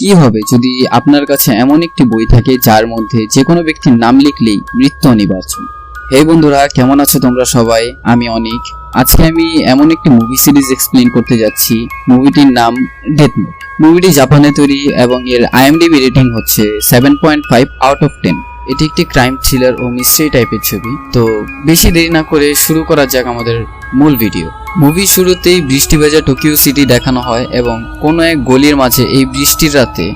কি হবে যদি আপনার কাছে এমন একটি বই থাকে যার মধ্যে যে কোনো ব্যক্তির নাম লিখলেই মৃত্যু অনিবার্য। হে বন্ধুরা, কেমন আছো তোমরা সবাই? আমি অনিক। আজকে আমি এমন একটি মুভি সিরিজ এক্সপ্লেন করতে যাচ্ছি। মুভিটির নাম ডেথ নোট। মুভিটি জাপানে তৈরি এবং এর IMDb রেটিং হচ্ছে 7.5 আউট অফ 10। এটি একটি ক্রাইম থ্রিলার ও মিস্ট্রি টাইপের ছবি। তো বেশি দেরি না করে শুরু করা যাক আমাদের মূল ভিডিও। মুভির শুরুতেই বৃষ্টি ভেজা টোকিও সিটি দেখানো হয় এবং কোনো এক গলির মাঝে এই বৃষ্টির রাতে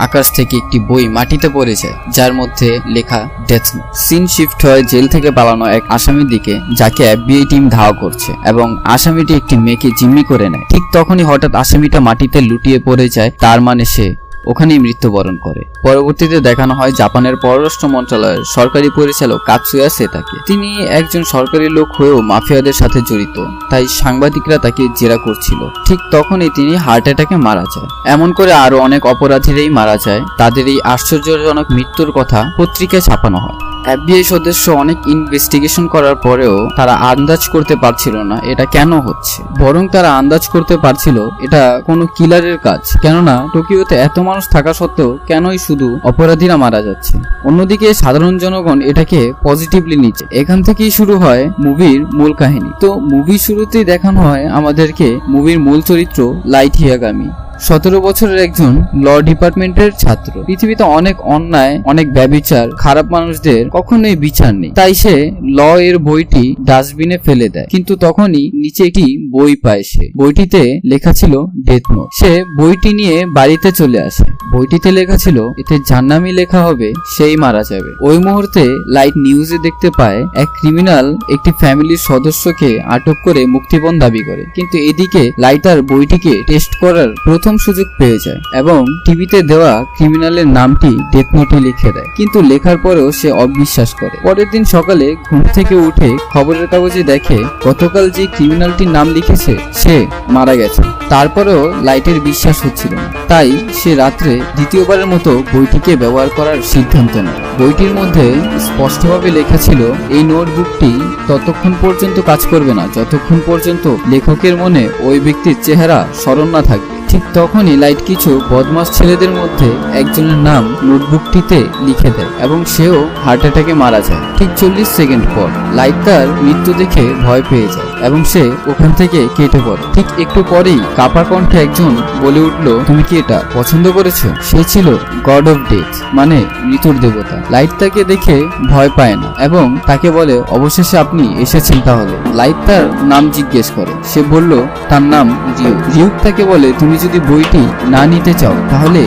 আকাশ থেকে একটি বই মাটিতে পড়ে যায়, যার মধ্যে লেখা ডেথ নোট। সিন শিফট হয় জেল থেকে পালানো এক আসামির দিকে, যাকে FBI টিম ধাওয়া করছে এবং আসামিটি একটি মেয়েকে জিম্মি করে নেয়। ঠিক তখনই হঠাৎ আসামিটা মাটিতে লুটিয়ে পড়ে যায়, তার মানে সে ওখানেই মৃত্যুবরণ করে। পরবর্তীতে দেখানো হয় জাপানের পররাষ্ট্র মন্ত্রণালয়ের সরকারি পরিচালক কাতসুয়া সেতাকে। তিনি একজন সরকারি লোক হয়েও মাফিয়াদের সাথে জড়িত, তাই সাংবাদিকরা তাকে জেরা করছিল। ঠিক তখনই তিনি হার্ট অ্যাটাকে মারা যায়। এমন করে আরো অনেক অপরাধীরাই মারা যায়। তাদের এই আশ্চর্যজনক মৃত্যুর কথা পত্রিকায় ছাপানো হয়। FBI সদস্য অনেক ইনভেস্টিগেশন করার পরেও তারা আন্দাজ করতে পারছিল না এটা কেন হচ্ছে, বরং তারা আন্দাজ করতে পারছিল এটা কোনো কিলারের কাজ। কেননা টোকিওতে এত মানুষ থাকা সত্ত্বেও কেনই শুধু অপরাধীরা মারা যাচ্ছে। অন্যদিকে সাধারণ জনগণ এটাকে পজিটিভলি নিচ্ছে। এখান থেকেই শুরু হয় মুভির মূল কাহিনী। তো মুভির শুরুতেই দেখানো হয় আমাদেরকে মুভির মূল চরিত্র লাইট হিয়াগামি। 17 বছরের একজন ল ডিপার্টমেন্টের ছাত্র। পৃথিবীতে অনেক অন্যায়, অনেক ব্যভিচার, খারাপ মানুষদের কখনোই বিচার নেই। তাই সে ল এর বইটি ডাস্টবিনে ফেলে দেয়। কিন্তু তখনই নিচে একটি বই পায় সে। বইটিতে লেখা ছিল ডেথ নোট। সে বইটি নিয়ে বাড়িতে চলে আসে। বইটিতে লেখা ছিল এতে যার নামই লেখা হবে সেই মারা যাবে। ওই মুহূর্তে লাইট নিউজে দেখতে পায় এক ক্রিমিনাল একটি ফ্যামিলির সদস্যকে আটক করে মুক্তিপণ দাবি করে। কিন্তু এদিকে লাইট তার বইটিকে টেস্ট করার প্রথম সুযোগ পেয়ে যায় এবং টিভিতে দেওয়া ক্রিমিনালের নামটি ডেথ নোটে লিখে দেয়। কিন্তু লেখার পরেও সে অবিশ্বাস করে। পরের দিন সকালে ঘুম থেকে উঠে খবরের কাগজে দেখে গতকাল যে ক্রিমিনালটির নাম লিখেছে সে মারা গেছে। তারপরেও লাইটের বিশ্বাস হচ্ছিল না, তাই সে রাত্রে দ্বিতীয়বারের মতো বইটিকে ব্যবহার করার সিদ্ধান্ত নেয়। বইটির মধ্যে স্পষ্টভাবে লেখা ছিল এই নোটবুকটি ততক্ষণ পর্যন্ত কাজ করবে না যতক্ষণ পর্যন্ত লেখকের মনে ওই ব্যক্তির চেহারা স্মরণ না থাকবে। ঠিক তখনই লাইট কিছু বদমাস ছেলেদের মধ্যে একজনের নাম নোটবুকটিতে লিখে দেয় এবং সেও হার্ট অ্যাটাকে মারা যায়। ঠিক 40 সেকেন্ড পর লাইট তার মৃত্যু দেখে ভয় পেয়ে যায় এবং সে ওখান থেকে কেটে পড়ে। ঠিক একটু পরেই কাপা কণ্ঠে একজন বলে উঠল, তুমি কি এটা পছন্দ করেছো? সে ছিল গড অফ ডেথ, মানে মৃত্যুর দেবতা। লাইট তাকে দেখে ভয় পায় না এবং তাকে বলে, অবশেষে আপনি এসেছেন তাহলে। লাইট তার নাম জিজ্ঞেস করে। সে বলল তার নাম রিউ। রিউ তাকে বলে, তুমি যদি বইটি না নিতে চাও তাহলে